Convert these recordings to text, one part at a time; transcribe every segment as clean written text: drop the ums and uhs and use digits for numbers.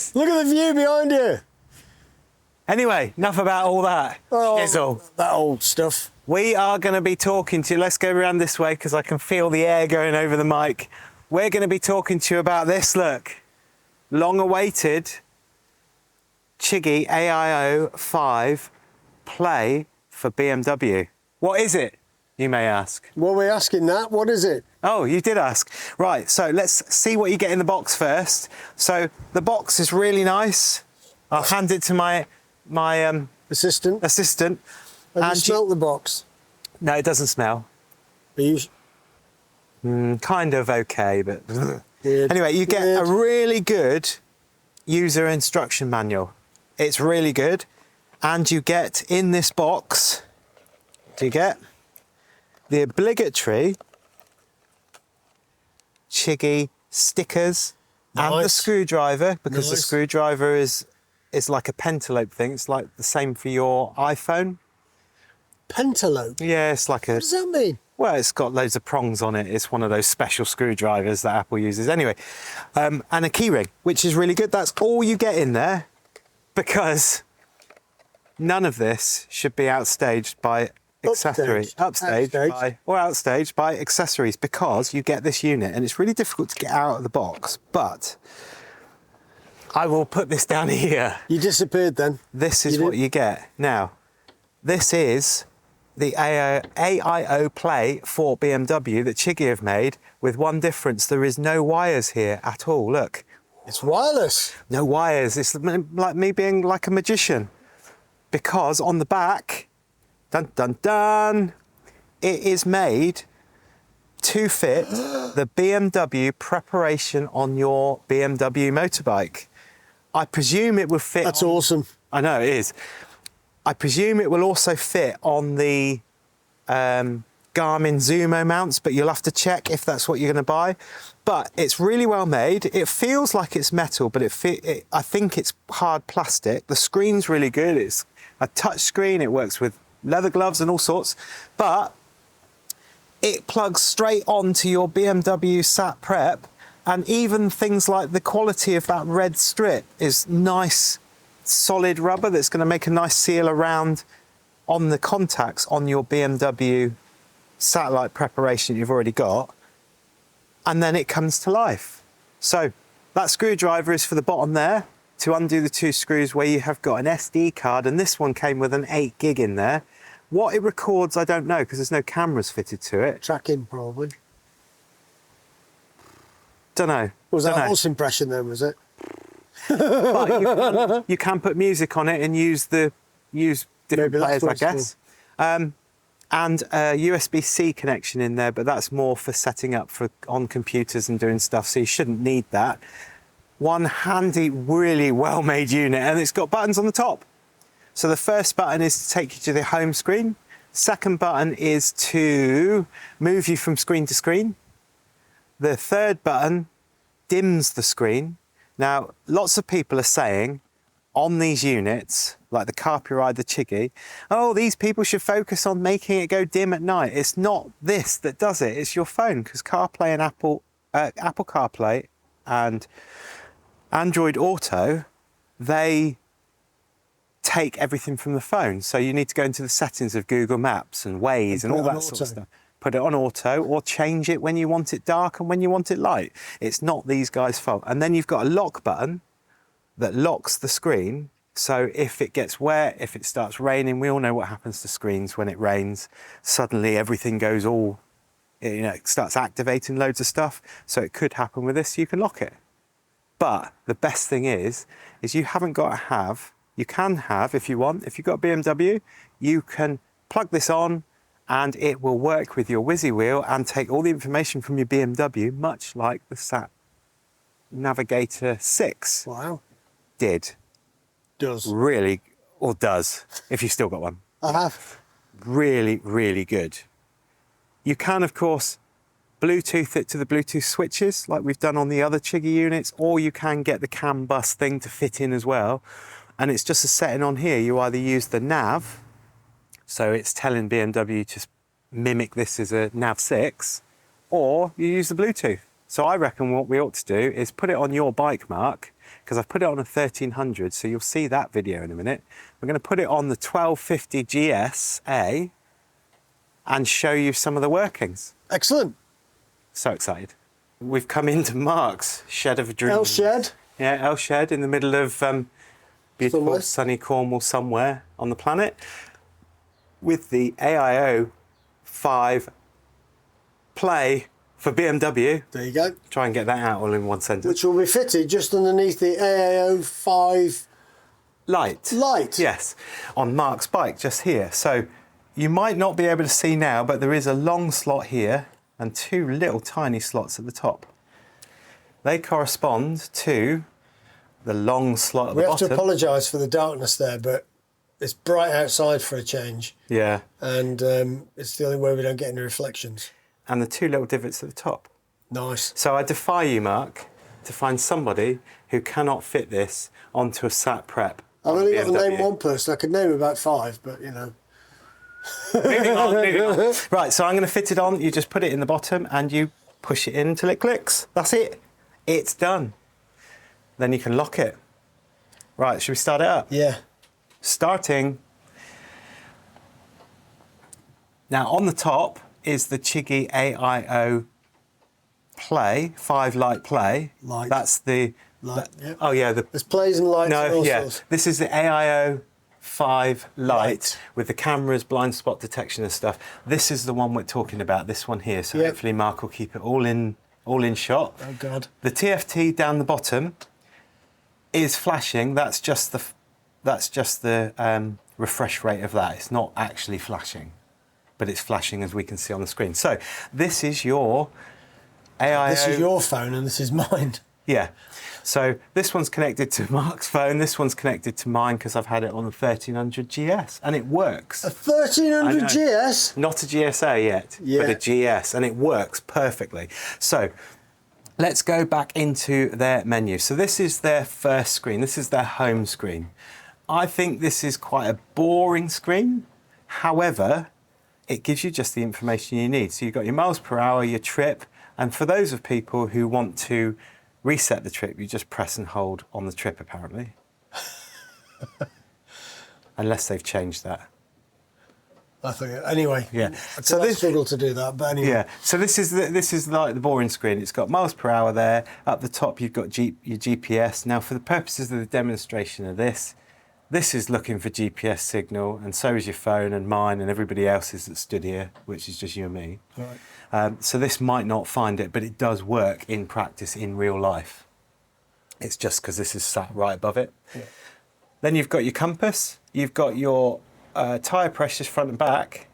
this. Look at the view behind you. Anyway, enough about all that. Shizzle. That old stuff. We are going to be talking to you. Let's go around this way because I can feel the air going over the mic. We're going to be talking to you about this, look. Long-awaited Chigee AIO-5 Play for BMW. What is it, you may ask? Well, we're asking that. What is it? Oh, you did ask. Right, so let's see what you get in the box first. So the box is really nice. I'll hand it to my Assistant. Have you smelt the box? No, it doesn't smell. Are you... Kind of okay, but... Weird. Anyway, you get a really good user instruction manual. It's really good. And you get in this box, do you get the obligatory Chigee stickers and the screwdriver, because the screwdriver is like a pentalope thing. It's like the same for your iPhone. Pentalope? Yeah, it's like a... What does that mean? Well, it's got loads of prongs on it. It's one of those special screwdrivers that Apple uses. Anyway, and a key ring, which is really good. That's all you get in there, because none of this should be outstaged by accessories. Outstaged by accessories, because you get this unit and it's really difficult to get out of the box. But I will put this down here. You disappeared then. This is what you get. Now, this is the AIO Play for BMW that Chigee have made, with one difference. There is no wires here at all. Look. It's wireless. No wires. It's like me being like a magician. Because on the back, dun dun dun, it is made to fit the BMW preparation on your BMW motorbike. I presume it will fit. That's awesome. I know, it is. I presume it will also fit on the Garmin Zumo mounts, but you'll have to check if that's what you're going to buy. But it's really well made. It feels like it's metal, but I think it's hard plastic. The screen's really good. It's a touch screen. It works with leather gloves and all sorts. But it plugs straight onto your BMW sat prep, and even things like the quality of that red strip is nice, solid rubber that's going to make a nice seal around on the contacts on your BMW satellite preparation you've already got, and then it comes to life. So that screwdriver is for the bottom there to undo the two screws where you have got an SD card, and this one came with an 8 gig in there. What it records, I don't know, because there's no cameras fitted to it. Tracking, probably. Don't know. Was that a false impression then, was it? But you can put music on it and use different players, I guess. And a USB-C connection in there, but that's more for setting up on computers and doing stuff, so you shouldn't need that. One handy, really well-made unit, and it's got buttons on the top. So the first button is to take you to the home screen. Second button is to move you from screen to screen. The third button dims the screen. Now, lots of people are saying on these units, like the CarPuride, the Chigee, oh, these people should focus on making it go dim at night. It's not this that does it, it's your phone, because CarPlay and Apple CarPlay and Android Auto, they take everything from the phone. So you need to go into the settings of Google Maps and Waze and all that sort of stuff. Put it on auto, or change it when you want it dark and when you want it light. It's not these guys' fault. And then you've got a lock button that locks the screen. So if it gets wet, if it starts raining, we all know what happens to screens when it rains. Suddenly everything goes all, it starts activating loads of stuff. So it could happen with this, you can lock it. But the best thing is you haven't got to have, you can have, if you want, if you've got a BMW, you can plug this on, and it will work with your Whizzy Wheel and take all the information from your BMW, much like the Sat Navigator 6 did. Does. Really, or does, if you've still got one. I have. Really, really good. You can, of course, Bluetooth it to the Bluetooth switches, like we've done on the other Chigee units, or you can get the CAN bus thing to fit in as well. And it's just a setting on here. You either use the nav, so it's telling BMW to mimic this as a Nav 6, or you use the Bluetooth. So I reckon what we ought to do is put it on your bike, Mark, because I've put it on a 1300, so you'll see that video in a minute. We're going to put it on the 1250 GSA and show you some of the workings. Excellent. So excited. We've come into Mark's shed of dreams. L shed. Yeah, L shed in the middle of beautiful sunny Cornwall somewhere on the planet, with the AIO-5 Play for BMW. There you go. Try and get that out all in one sentence. Which will be fitted just underneath the AIO-5 light. Yes, on Mark's bike just here. So you might not be able to see now, but there is a long slot here and two little tiny slots at the top. They correspond to the long slot at the bottom. We have to apologise for the darkness there, but it's bright outside for a change. Yeah. And it's the only way we don't get any reflections. And the two little divots at the top. Nice. So I defy you, Mark, to find somebody who cannot fit this onto a sat prep. I've only got to name one person. I could name about 5, but you know. Moving on. Right, so I'm going to fit it on. You just put it in the bottom and you push it in until it clicks. That's it. It's done. Then you can lock it. Right, should we start it up? Yeah. Starting. Now on the top is the Chigee AIO Play, 5 light play. Light. That's the... Light, yeah. Oh yeah, there's plays and lights and all sorts. This is the AIO-5 light with the cameras, blind spot detection and stuff. This is the one we're talking about, this one here. So hopefully Mark will keep it all in shot. Oh God. The TFT down the bottom is flashing. That's just the refresh rate of that. It's not actually flashing, but it's flashing as we can see on the screen. So this is your AIO. This is your phone and this is mine. Yeah. So this one's connected to Mark's phone. This one's connected to mine because I've had it on the 1300 GS and it works. A 1300 GS? Not a GSA yet, but a GS, and it works perfectly. So let's go back into their menu. So this is their first screen. This is their home screen. I think this is quite a boring screen. However, it gives you just the information you need. So you've got your miles per hour, your trip, and for those of people who want to reset the trip, you just press and hold on the trip, apparently. Unless they've changed that. I think anyway. Yeah. So I struggle to do that, but anyway. Yeah. So this is like the boring screen. It's got miles per hour there. Up the top, you've got your GPS. Now, for the purposes of the demonstration of this is looking for GPS signal, and so is your phone and mine and everybody else's that stood here, which is just you and me. Right. So this might not find it, but it does work in practice in real life. It's just because this is sat right above it. Yeah. Then you've got your compass. You've got your tyre pressures front and back.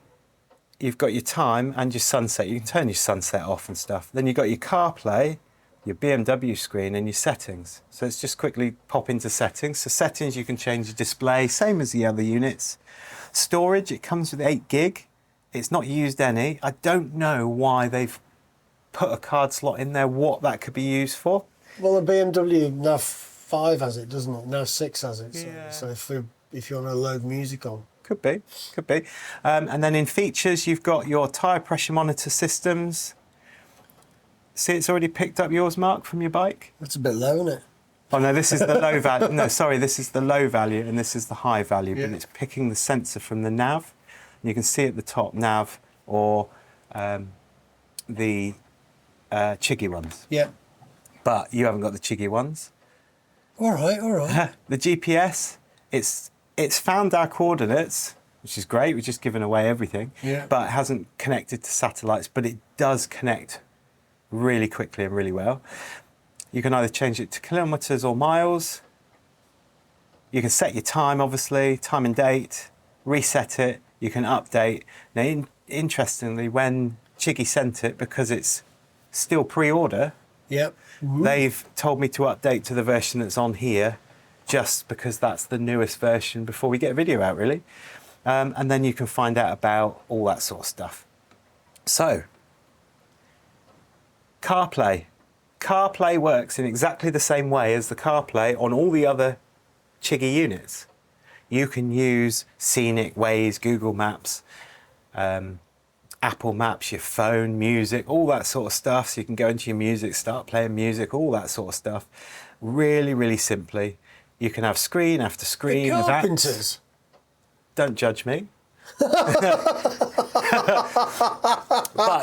You've got your time and your sunset. You can turn your sunset off and stuff. Then you've got your CarPlay, your BMW screen and your settings. So let's just quickly pop into settings. So settings, you can change your display, same as the other units. Storage, it comes with 8 gig. It's not used any. I don't know why they've put a card slot in there, what that could be used for. Well, the BMW now 5 has it, doesn't it? Now 6 has it. Yeah. So if you want to load music on. Could be. And then in features, you've got your tyre pressure monitor systems. See, it's already picked up yours, Mark, from your bike? That's a bit low, isn't it? Oh, no, this is the low value. No, sorry, this is the low value and this is the high value, but it's picking the sensor from the nav. You can see at the top, nav or the Chigee ones. Yeah. But you haven't got the Chigee ones. All right. The GPS, it's found our coordinates, which is great. We've just given away everything. Yeah. But it hasn't connected to satellites, but it does connect really quickly and really well. You can either change it to kilometers or miles. You can set your time, obviously, time and date, reset it. You can update. Now, interestingly, when Chigee sent it, because it's still pre-order, they've told me to update to the version that's on here, just because that's the newest version before we get a video out, really. And then you can find out about all that sort of stuff. So, CarPlay. CarPlay works in exactly the same way as the CarPlay on all the other Chigee units. You can use Scenic, Waze, Google Maps, Apple Maps, your phone, music, all that sort of stuff. So you can go into your music, start playing music, all that sort of stuff. Really, really simply. You can have screen after screen of apps. Carpenters. Don't judge me. But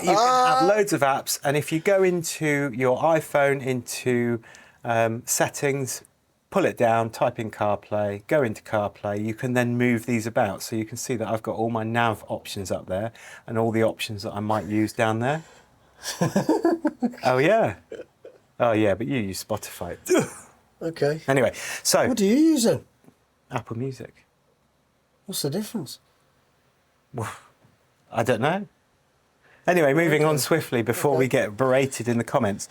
you can have loads of apps, and if you go into your iPhone, into settings, pull it down, type in CarPlay, go into CarPlay, you can then move these about. So you can see that I've got all my nav options up there and all the options that I might use down there. Oh yeah. Oh yeah, but you use Spotify. Okay. Anyway, so... What do you use then? Apple Music. What's the difference? Well, I don't know. Anyway, moving on swiftly before we get berated in the comments.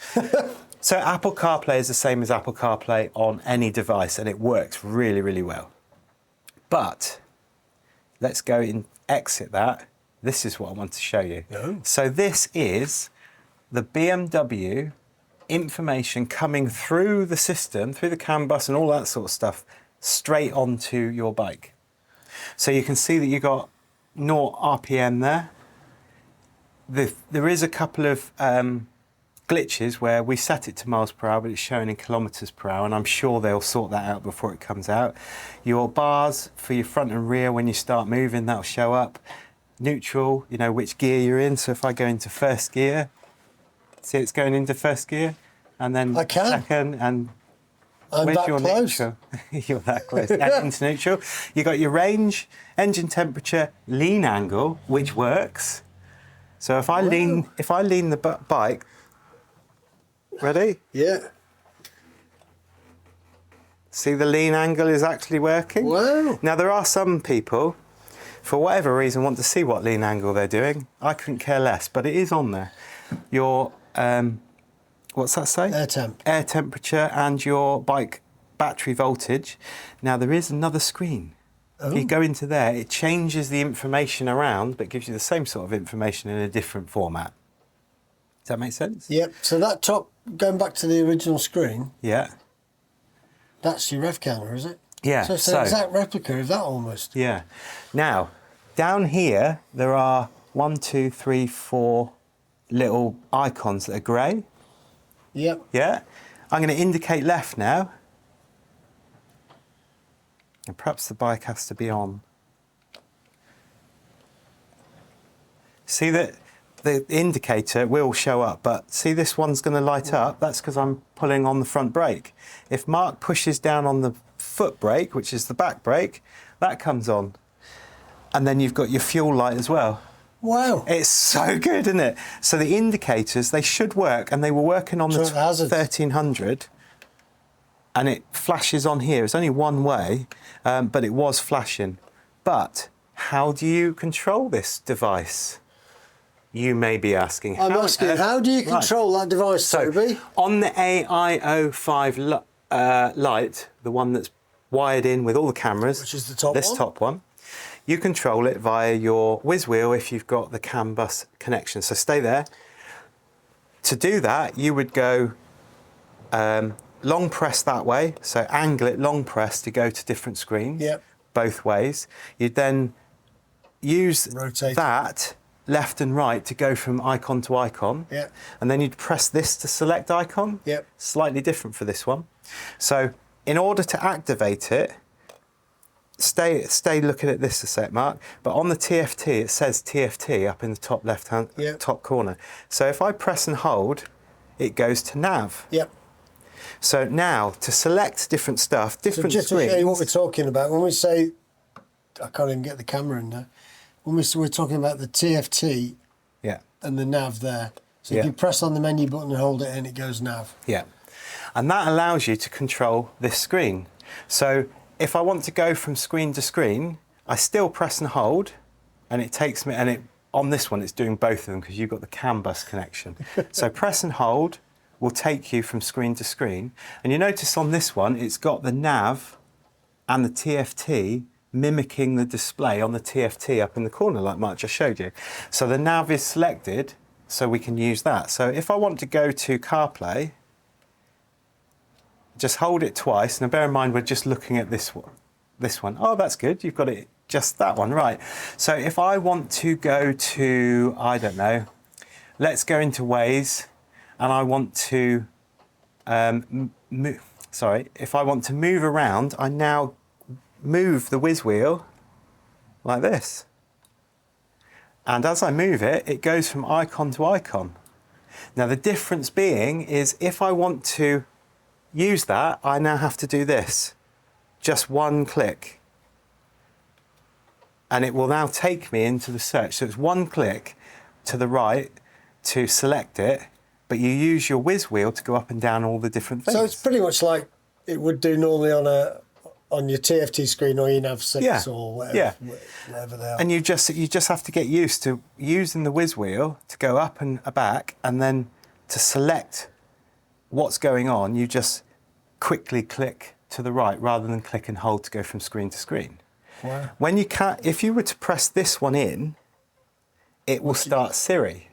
So Apple CarPlay is the same as Apple CarPlay on any device, and it works really, really well. But let's go and exit that. This is what I want to show you. Oh. So this is the BMW information coming through the system, through the CAN bus and all that sort of stuff, straight onto your bike. So you can see that you got 0 RPM there. There is a couple of glitches where we set it to miles per hour, but it's showing in kilometers per hour, and I'm sure they'll sort that out before it comes out. Your bars for your front and rear, when you start moving, that'll show up. Neutral, you know which gear you're in. So if I go into first gear, see it's going into first gear, and then second, and I'm where's that your close. neutral? You're that close. And into neutral. You got your range, engine temperature, lean angle, which works. So if I lean the bike, ready? Yeah. See, the lean angle is actually working. Wow. Now there are some people, for whatever reason, want to see what lean angle they're doing. I couldn't care less, but it is on there. Your what's that say? Air temp. Air temperature and your bike battery voltage. Now there is another screen. Oh. If you go into there, it changes the information around, but gives you the same sort of information in a different format. Does that make sense? Yep. So that top, going back to the original screen, Yeah. that's your rev counter, is it? Yeah. So it's an exact replica of that almost. Yeah. Now, down here, there are 1, 2, 3, 4 little icons that are grey. Yep. Yeah. I'm going to indicate left now. And perhaps the bike has to be on. See that the indicator will show up, but see this one's going to light up? That's because I'm pulling on the front brake. If Mark pushes down on the foot brake, which is the back brake, that comes on. And then you've got your fuel light as well. Wow. It's so good, isn't it? So the indicators, they should work, and they were working on the 1300, and it flashes on here. It's only one way, but it was flashing. But how do you control this device? You may be asking. I'm asking, how do you control that device, Toby? On the AIO-5 light, the one that's wired in with all the cameras, which is the top this top one, you control it via your whiz wheel if you've got the CAN bus connection. So stay there. To do that, you would go long press that way, so angle it long press to go to different screens, both ways. You'd then use that left and right to go from icon to icon, and then you'd press this to select icon, slightly different for this one. So in order to activate it, stay looking at this a sec, Mark, but on the TFT, it says TFT up in the top left-hand top corner. So if I press and hold, it goes to nav. So now, to select different stuff, different screens... So just to show you what we're talking about, when we say... I can't even get the camera in there. When we're talking about the TFT and the nav there. So if you press on the menu button and hold it in, it goes nav. And that allows you to control this screen. So if I want to go from screen to screen, I still press and hold, and it takes me... And on this one, it's doing both of them because you've got the CAN bus connection. So press and hold will take you from screen to screen. And you notice on this one, it's got the nav and the TFT mimicking the display on the TFT up in the corner, like Mark just showed you. So the nav is selected, so we can use that. So if I want to go to CarPlay, just hold it twice. Now bear in mind, we're just looking at this one. Oh, that's good. You've got it just that one, right. So if I want to go to, I don't know, let's go into Waze, and I want to, if I want to move around, I now move the whiz wheel like this. And as I move it, it goes from icon to icon. Now the difference being is if I want to use that, I now have to do this. Just one click. And it will now take me into the search. So it's one click to the right to select it, but you use your whiz wheel to go up and down all the different things. So it's pretty much like it would do normally on your TFT screen or your Nav6 or whatever, whatever they are. And you just have to get used to using the whiz wheel to go up and back, and then to select what's going on, you just quickly click to the right rather than click and hold to go from screen to screen. Wow. When you if you were to press this one in, it will start Siri.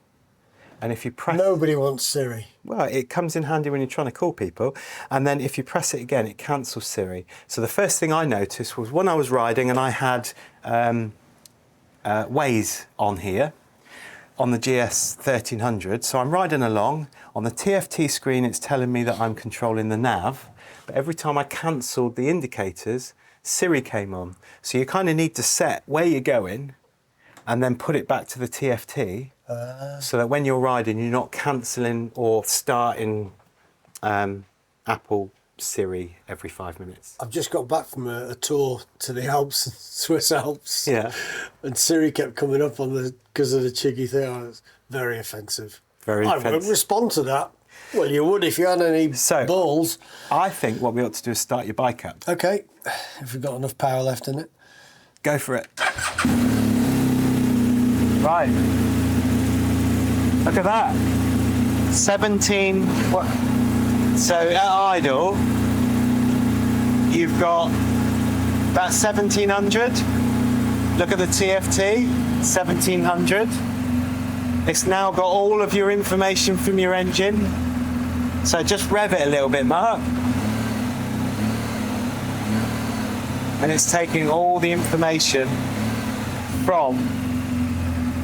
And if you press... Nobody wants Siri. Well, it comes in handy when you're trying to call people. And then if you press it again, it cancels Siri. So the first thing I noticed was when I was riding and I had Waze on here, on the GS 1300. So I'm riding along. On the TFT screen, it's telling me that I'm controlling the nav. But every time I cancelled the indicators, Siri came on. So you kind of need to set where you're going and then put it back to the TFT. So that when you're riding, you're not cancelling or starting Apple Siri every 5 minutes. I've just got back from a tour to the Alps, Swiss Alps. Yeah. And Siri kept coming up on because of the Chigee thing. It was very offensive. Very offensive. I won't respond to that. Well, you would if you had any balls. I think what we ought to do is start your bike up. Okay, if we've got enough power left in it. Go for it. Right. Look at that. 17. What? So at idle, you've got about 1700. Look at the TFT, 1700. It's now got all of your information from your engine. So just rev it a little bit, Mark. And it's taking all the information from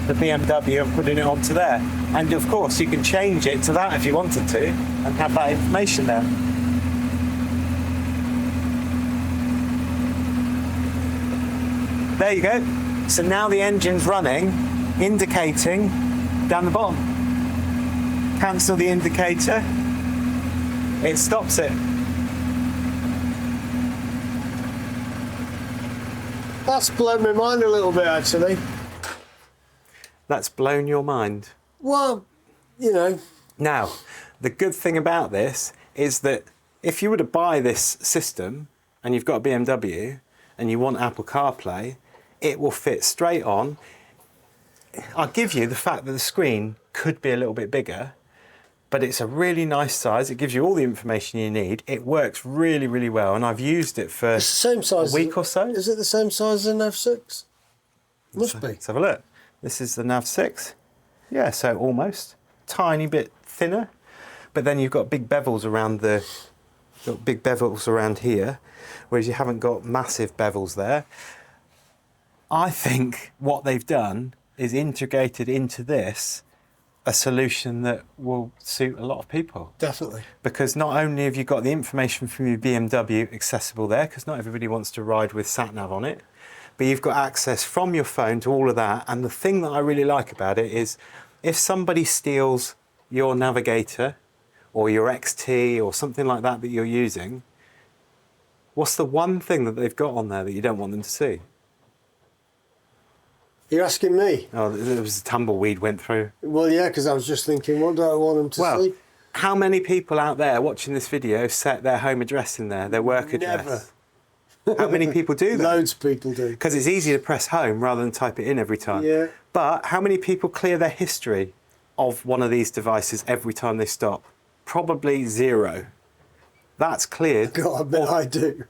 the BMW and putting it onto there. And of course, you can change it to that if you wanted to and have that information there. There you go. So now the engine's running, indicating down the bottom. Cancel the indicator. It stops it. That's blown my mind a little bit, actually. That's blown your mind. Well, you know. Now, the good thing about this is that if you were to buy this system and you've got a BMW and you want Apple CarPlay, it will fit straight on. I'll give you the fact that the screen could be a little bit bigger, but it's a really nice size. It gives you all the information you need. It works really, really well, and I've used it for same size a week or so. Is it the same size as an F6? Must be. Let's have a look. This is the Nav6. Yeah, so almost. Tiny bit thinner, but then you've got big bevels around here, whereas you haven't got massive bevels there. I think what they've done is integrated into this a solution that will suit a lot of people. Definitely. Because not only have you got the information from your BMW accessible there, because not everybody wants to ride with sat-nav on it, but you've got access from your phone to all of that. And the thing that I really like about it is if somebody steals your Navigator or your XT or something like that that you're using, what's the one thing that they've got on there that you don't want them to see? You're asking me? Oh, there was a tumbleweed went through. Well, yeah, because I was just thinking, what do I want them to see? How many people out there watching this video set their home address in there, their work address? Never. How many people do that? Loads of people do. Because it's easy to press home rather than type it in every time. Yeah. But how many people clear their history of one of these devices every time they stop? Probably zero. That's cleared. God, I bet I do.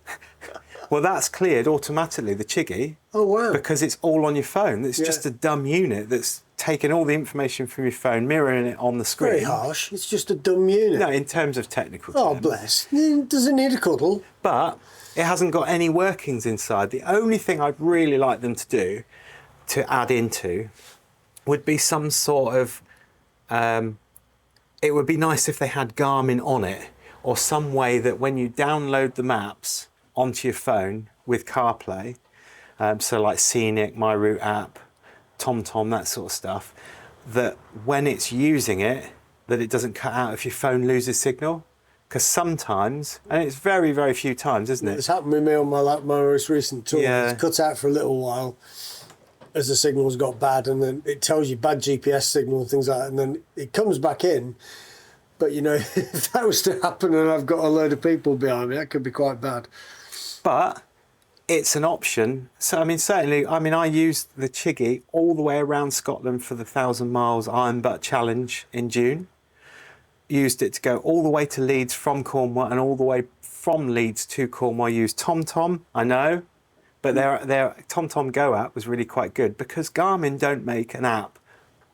Well, that's cleared automatically, the Chigee. Oh, wow. Because it's all on your phone. It's just a dumb unit that's taking all the information from your phone, mirroring it on the screen. Very harsh. It's just a dumb unit. No, in terms of technical terms. Oh, bless. Does it need a cuddle? But it hasn't got any workings inside. The only thing I'd really like them to do, to add into, would be some sort of... it would be nice if they had Garmin on it, or some way that when you download the maps onto your phone with CarPlay, so like Scenic, My Route app, TomTom, that sort of stuff, that when it's using it, that it doesn't cut out if your phone loses signal. Because sometimes, and it's very, very few times, isn't it? It's happened with me on my most recent tour. Yeah. It's cut out for a little while as the signal's got bad, and then it tells you bad GPS signal and things like that, and then it comes back in. But, you know, if that was to happen and I've got a load of people behind me, that could be quite bad. But it's an option. So, I mean, certainly, I used the Chigee all the way around Scotland for the 1,000 miles Iron Butt Challenge in June. Used it to go all the way to Leeds from Cornwall, and all the way from Leeds to Cornwall. I used TomTom, I know, but their TomTom Go app was really quite good, because Garmin don't make an app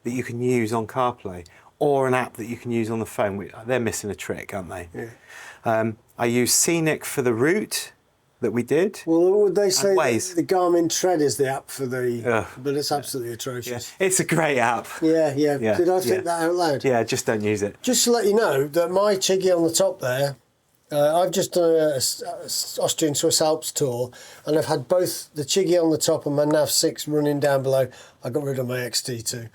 that you can use on CarPlay, or an app that you can use on the phone. They're missing a trick, aren't they? Yeah. I used Scenic for the route that we did. Well, would they say the Garmin Tread is the app for the... But it's absolutely atrocious. Yeah. It's a great app. Yeah. Did I think that out loud? Yeah, just don't use it. Just to let you know that my Chigee on the top there, I've just done a Austrian Swiss Alps tour, and I've had both the Chigee on the top and my Nav 6 running down below. I got rid of my XT2.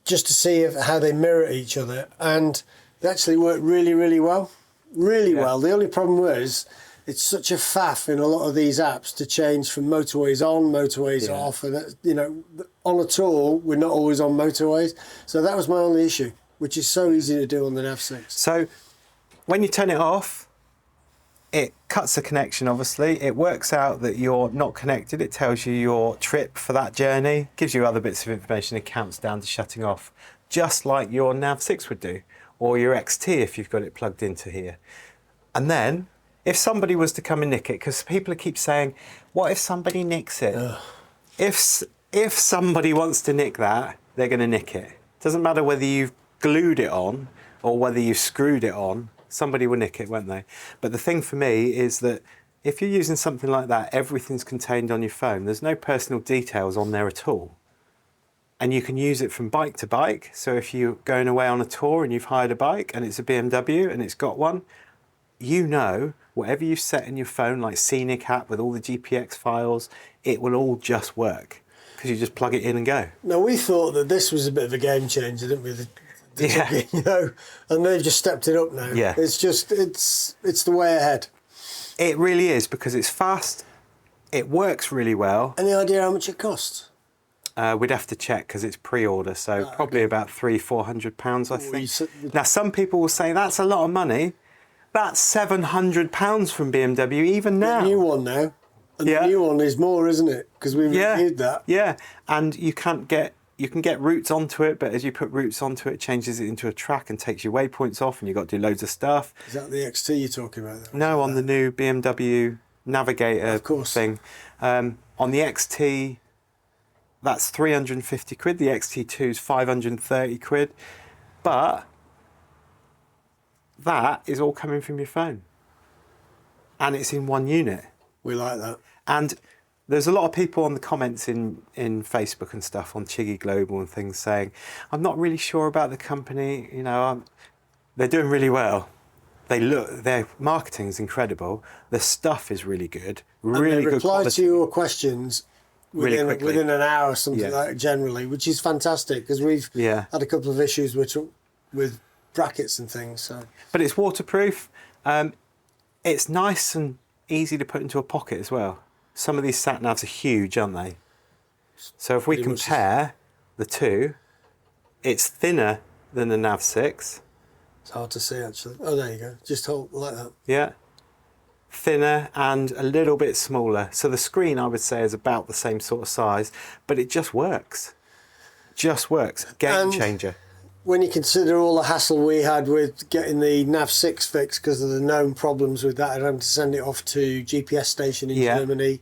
Just to see how they mirror each other, and they actually work really, really well. Really well. The only problem was it's such a faff in a lot of these apps to change from motorways on, motorways off, and you know, on a tour we're not always on motorways, so that was my only issue, which is so easy to do on the Nav 6. So when you turn it off, it cuts the connection, obviously. It works out that you're not connected. It tells you your trip for that journey, gives you other bits of information. It counts down to shutting off, just like your Nav 6 would do, or your XT if you've got it plugged into here. And then, if somebody was to come and nick it, because people keep saying, what if somebody nicks it? Ugh. If somebody wants to nick that, they're going to nick it. Doesn't matter whether you've glued it on or whether you've screwed it on, somebody will nick it, won't they? But the thing for me is that if you're using something like that, everything's contained on your phone. There's no personal details on there at all. And you can use it from bike to bike. So if you're going away on a tour and you've hired a bike and it's a BMW and it's got one, you know, whatever you set in your phone, like Scenic app with all the GPX files, it will all just work because you just plug it in and go. Now, we thought that this was a bit of a game changer, didn't we? The Chigee, you know, and they've just stepped it up now. Yeah. It's just, it's the way ahead. It really is, because it's fast, it works really well. Any idea how much it costs? We'd have to check because it's pre-order, so probably about £300-400, I think. Now, some people will say that's a lot of money. That's £700 from BMW even now. The new one now. And the new one is more, isn't it? Because we reviewed that. Yeah, and you can get routes onto it, but as you put routes onto it, it changes it into a track and takes your waypoints off, and you've got to do loads of stuff. Is that the XT you're talking about? No, on the new BMW Navigator thing. On the XT, that's 350 quid. The XT2 is 530 quid. But that is all coming from your phone. And it's in one unit. We like that. And there's a lot of people on the comments in Facebook and stuff on Chigee Global and things saying, I'm not really sure about the company, you know, they're doing really well. Their marketing's incredible. The stuff is really good, really good quality. Reply to your questions within an hour or something like that, generally, which is fantastic because we've had a couple of issues with brackets and things. So. But it's waterproof. It's nice and easy to put into a pocket as well. Some of these sat navs are huge, aren't they? So if we compare the two, it's thinner than the Nav 6. It's hard to see, actually. Oh, there you go. Just hold like that. Yeah. Thinner and a little bit smaller. So the screen, I would say, is about the same sort of size, but it just works. Just works. Game changer. When you consider all the hassle we had with getting the Nav 6 fixed because of the known problems with that, and having to send it off to GPS station in Germany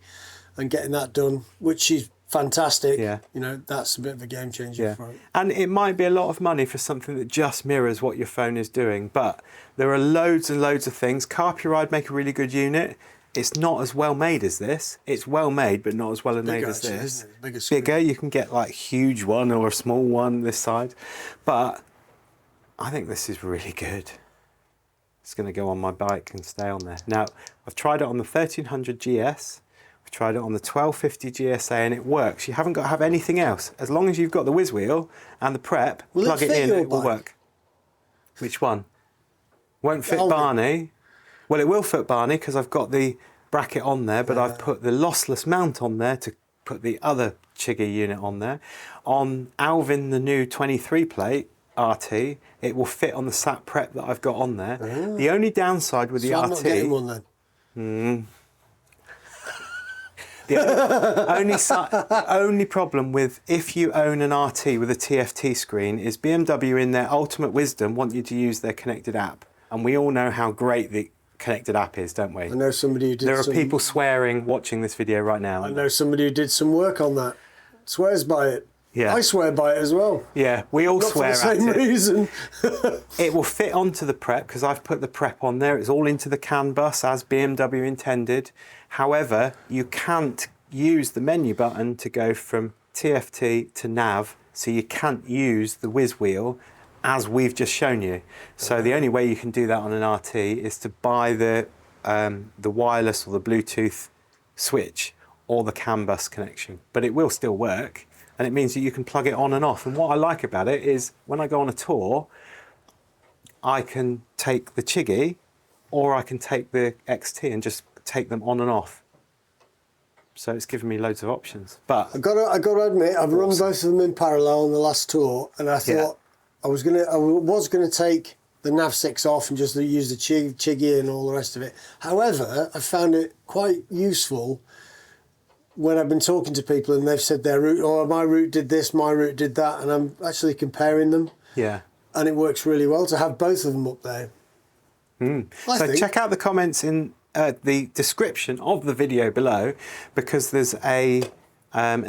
and getting that done, which is fantastic. Yeah. You know, that's a bit of a game changer for it. And it might be a lot of money for something that just mirrors what your phone is doing, but there are loads and loads of things. Carpuride make a really good unit. It's not as well made as this. It's well made, but not as well made as this. Bigger, you can get like a huge one or a small one this side. But I think this is really good. It's going to go on my bike and stay on there. Now, I've tried it on the 1300 GS. I've tried it on the 1250 GSA and it works. You haven't got to have anything else. As long as you've got the whiz wheel and the prep, plug it in, it will work. Which one? Won't fit Barney. Well, it will fit Barney because I've got the bracket on there, but I've put the lossless mount on there to put the other Chigee unit on there. On Alvin, the new 23 plate RT, it will fit on the sat prep that I've got on there. The only downside with the RT... I'm not getting one then. The only problem with if you own an RT with a TFT screen is BMW in their ultimate wisdom want you to use their connected app. And we all know how great the connected app is, don't we? I know somebody who did There are people swearing watching this video right now. I know somebody who did some work on that. Swears by it. Yeah. I swear by it as well. Yeah, we all swear at it. Not for the same reason. It will fit onto the prep because I've put the prep on there. It's all into the CAN bus as BMW intended. However, you can't use the menu button to go from TFT to nav, so you can't use the whiz wheel as we've just shown you. So the only way you can do that on an RT is to buy the wireless or the Bluetooth switch or the CAN bus connection. But it will still work, and it means that you can plug it on and off. And what I like about it is when I go on a tour, I can take the Chigee or I can take the XT and just take them on and off. So it's given me loads of options. But I got to admit, I've run both of them in parallel on the last tour, and I thought I was gonna take the Nav 6 off and just use the Chigee and all the rest of it. However, I found it quite useful when I've been talking to people and they've said their route, or my route did this, my route did that, and I'm actually comparing them. Yeah. And it works really well to have both of them up there. So check out the comments in the description of the video below, because there's a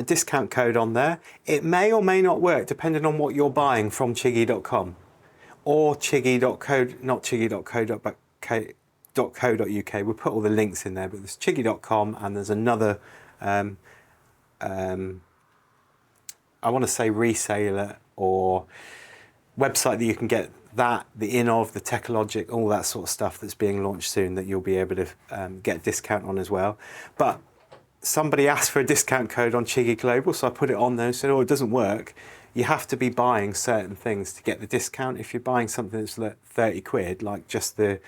discount code on there. It may or may not work depending on what you're buying from Chigee.com or Chigee.co, not Chigee.co.uk. We'll put all the links in there, but there's Chigee.com and there's another, I want to say reseller or website that you can get that, the Innovv, the Techalogic, all that sort of stuff that's being launched soon that you'll be able to get a discount on as well. But somebody asked for a discount code on Chigee Global, so I put it on there and said, oh, it doesn't work. You have to be buying certain things to get the discount. If you're buying something that's like 30 quid, like just the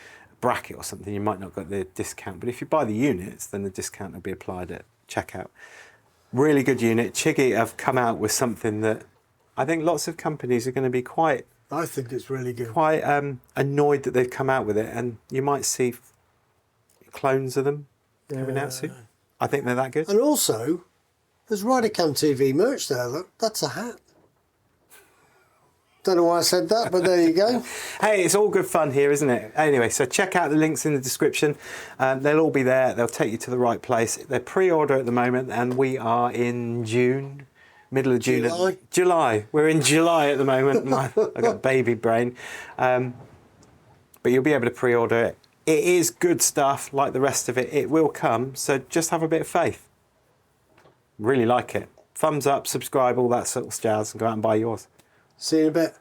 bracket or something, you might not get the discount. But if you buy the units, then the discount will be applied at checkout. Really good unit. Chigee have come out with something that I think lots of companies are going to be quite... I think it's really good. Quite annoyed that they've come out with it, and you might see clones of them every now and soon. I think they're that good. And also, there's RiderCamTV merch there. Look, that's a hat. Don't know why I said that, but there you go. Hey, it's all good fun here, isn't it? Anyway, so check out the links in the description. They'll all be there. They'll take you to the right place. They're pre-order at the moment, and we are in June. Middle of June. July. We're in July at the moment. I've got baby brain. But you'll be able to pre-order it. It is good stuff, like the rest of it. It will come, so just have a bit of faith. Really like it. Thumbs up, subscribe, all that sort of jazz, and go out and buy yours. See you in a bit.